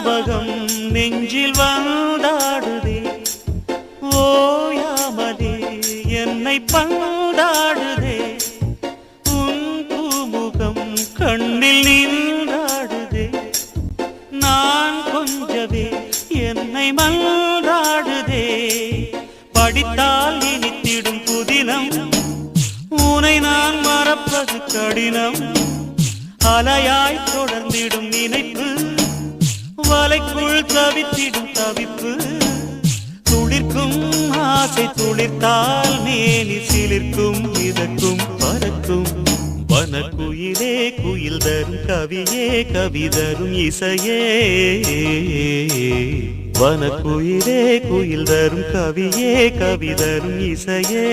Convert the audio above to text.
ஞாபகம் நெஞ்சில் வந்தாடுதே ஓயாமலே என்னை பந்தாடுதே உன் பூமுகம் கண்ணில் நின்றாடுதே நான் கொஞ்சவே என்னை மன்றாடுதே படித்தால் இனித்திடும் புதினம் உனை நான் மறப்பது கடினம் அலையாய் தொடர்ந்திடும் நினைப்பு வலைக்குள் தவித்திடும் தவிப்பு துளிர்க்கும் ஆசை துளிர்த்தால் மேனி சிலிர்க்கும் மிதக்கும் பறக்கும் வனக்குயிலே குயில் தரும் கவியே கவி தரும் இசையே வனக்குயிலே குயில் தரும் கவியே கவி தரும் இசையே